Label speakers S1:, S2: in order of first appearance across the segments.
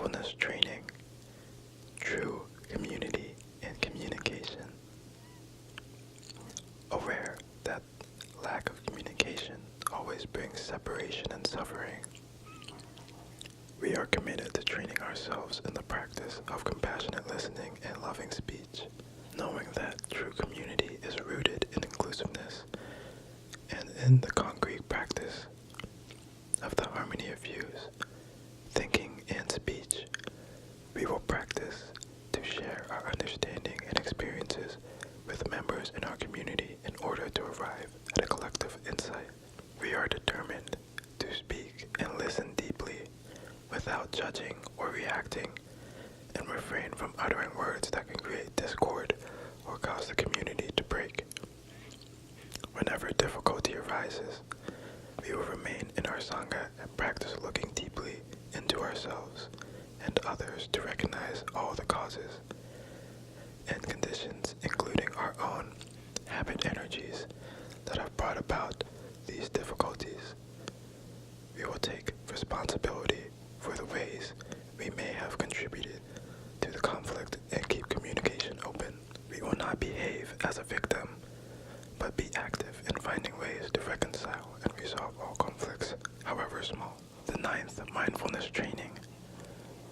S1: mindfulness training, true community and communication. Aware that lack of communication always brings separation and suffering, we are committed to training ourselves in the practice of compassionate listening and loving speech, knowing that true community is rooted in inclusiveness and in the concrete practice of the harmony of views, thinking, and speech. We will practice to share our understanding and experiences with members in our community in order to arrive at a collective insight. We are determined to speak and listen deeply without judging or reacting, and refrain from uttering words that can create discord or cause the community to break. Whenever difficulty arises, we will remain in our Sangha and practice looking deeply into ourselves and others to recognize all the causes and conditions, including our own habit energies that have brought about these difficulties. We will take responsibility for the ways we may have contributed to the conflict and keep communication open. We will not behave as a victim, but be active in finding ways to reconcile and resolve all conflicts, however small. The 9th mindfulness training,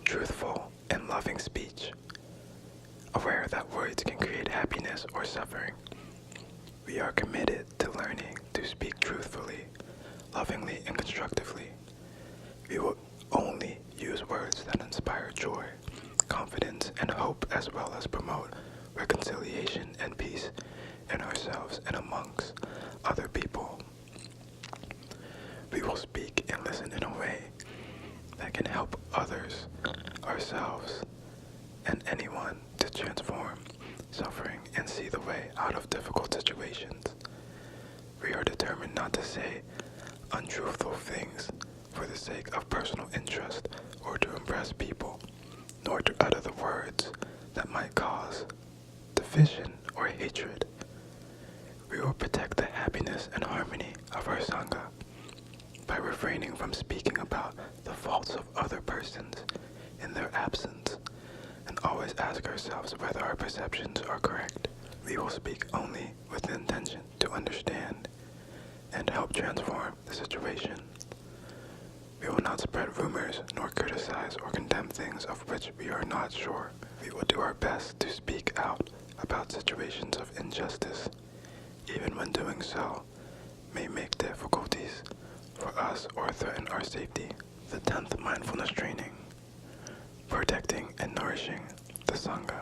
S1: truthful and loving speech. Aware that words can create happiness or suffering, we are committed to learning to speak truthfully, lovingly, and constructively. We will only use words that inspire joy, confidence, and hope, as well as promote reconciliation and peace in ourselves and amongst other people. We will speak and listen in a way that can help others, ourselves, and anyone to transform suffering and see the way out of difficult situations. We are determined not to say untruthful things for the sake of personal interest or to impress people, nor to utter the words that might cause division or hatred. We will protect the happiness and harmony of our Sangha by refraining from speaking about the faults of other persons in their absence, and always ask ourselves whether our perceptions are correct. We will speak only with the intention to understand and help transform the situation. We will not spread rumors nor criticize or condemn things of which we are not sure. We will do our best to speak out about situations of injustice, even when doing so may make difficulties for us or threaten our safety. The 10th mindfulness training, protecting and nourishing the Sangha.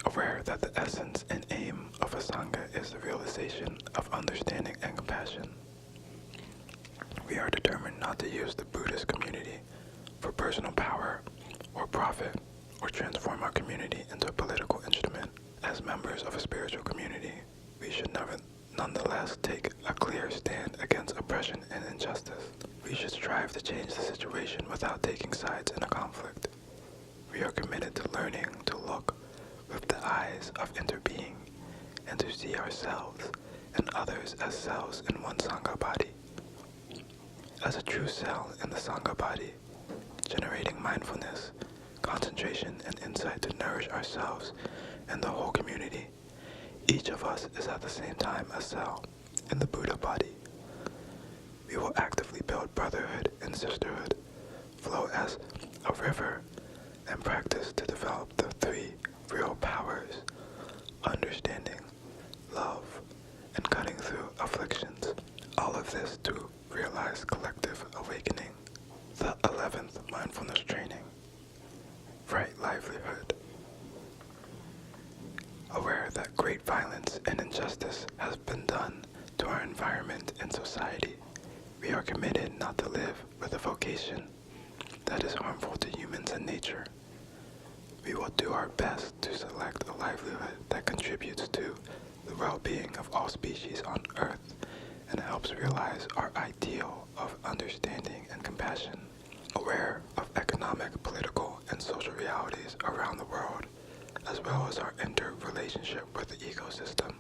S1: Aware that the essence and aim of a Sangha is the realization of understanding and compassion, we are determined not to use the Buddhist community for personal power or profit, or transform our community into a political instrument. As members of a spiritual community, we should nonetheless take a clear stand against oppression and injustice. We should strive to change the situation without taking sides in a conflict. We are committed to learning to look with the eyes of interbeing and to see ourselves and others as cells in one Sangha body. As a true cell in the Sangha body, generating mindfulness, concentration, and insight to nourish ourselves and the whole community, each of us is at the same time a cell in the Buddha body. We will actively build brotherhood and sisterhood, flow as a river, and practice to develop the 3 real powers: understanding, love, and cutting through afflictions. All of this to realize collective awakening. The 11th mindfulness training, right livelihood. Aware that great violence and injustice has been done to our environment and society, we are committed not to live with a vocation that is harmful to humans and nature. We will do our best to select a livelihood that contributes to the well-being of all species on Earth and helps realize our ideal of understanding and compassion. Aware of economic, political, and social realities around the world, as well as our interrelationship with the ecosystem,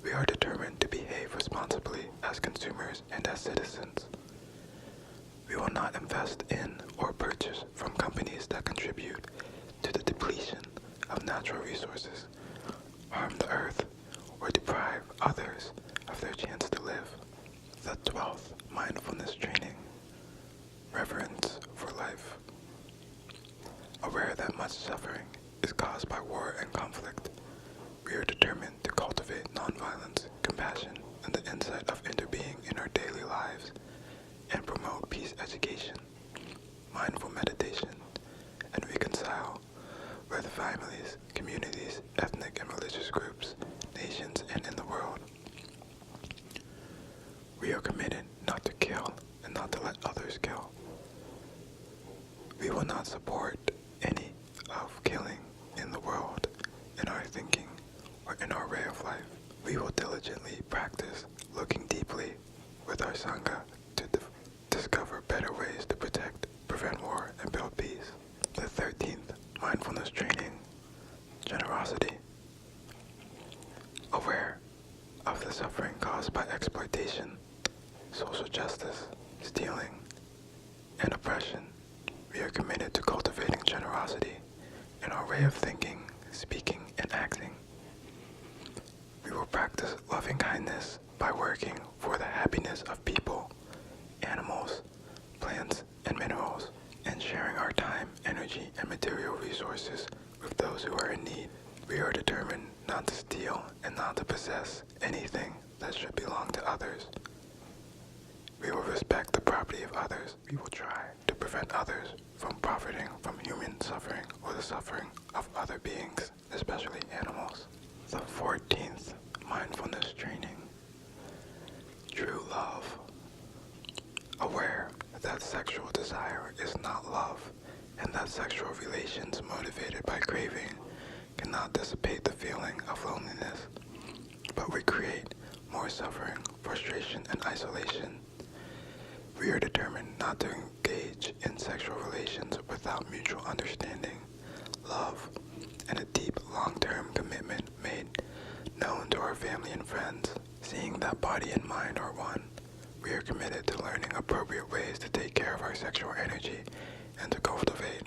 S1: we are determined to behave responsibly as consumers and as citizens. We will not invest in or purchase from companies that contribute to the depletion of natural resources, harm the earth, or deprive others of their chance to live. The 12th Mindfulness Training, Reverence for Life. Aware that much suffering is caused by war and conflict, we are determined to cultivate nonviolence, compassion, and the insight of interbeing in our daily lives, and promote peace education, mindful meditation, and reconcile with families, communities, ethnic and religious groups, nations, and in the world. We are committed not to kill and not to let others kill. We will not support any of killing in the world, in our thinking, or in our way of life. We will diligently practice looking deeply with our Sangha to discover better ways to protect, prevent war, and build peace. The 13th Mindfulness Training, Generosity. Aware of the suffering caused by exploitation, social justice, stealing, and oppression, we are committed to cultivating generosity in our way of thinking, speaking, and acting. We will practice loving kindness by working for the happiness of people, animals, plants, and minerals, and sharing our time, energy, and material resources with those who are in need. We are determined not to steal and not to possess anything that should belong to others. We will respect the property of others. We will try to prevent others from profiting from human suffering or the suffering of other beings, especially animals. The 14th Mindfulness Training, True Love. Aware that sexual desire is not love, and that sexual relations motivated by craving cannot dissipate the feeling of loneliness, but we create more suffering, frustration, and isolation. We are determined not to engage in sexual relations without mutual understanding, love, and a deep long-term commitment made known to our family and friends. Seeing that body and mind are one, we are committed to learning appropriate ways to take care of our sexual energy and to cultivate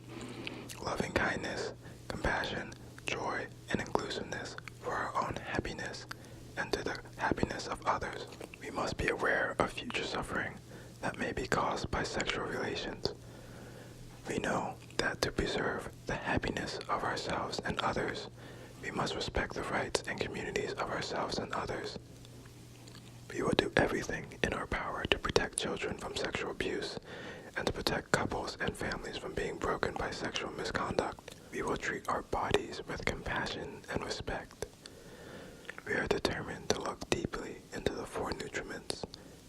S1: loving kindness, compassion, joy, and inclusiveness for our own happiness and to the happiness of others. We must be aware of future suffering that may be caused by sexual relations. We know that to preserve the happiness of ourselves and others, we must respect the rights and communities of ourselves and others. We will do everything in our power to protect children from sexual abuse and to protect couples and families from being broken by sexual misconduct. We will treat our bodies with compassion and respect. We are determined to look deeply into the four nutriments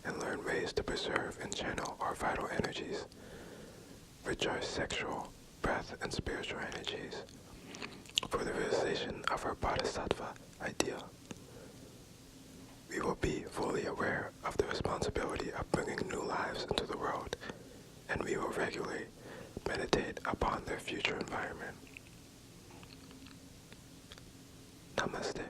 S1: and learn ways to preserve and channel our vital energies, which are sexual, breath, and spiritual energies, for the realization of our bodhisattva ideal. We will be fully aware of the responsibility of bringing new lives into the world, and we will regularly meditate upon their future environment. Namaste.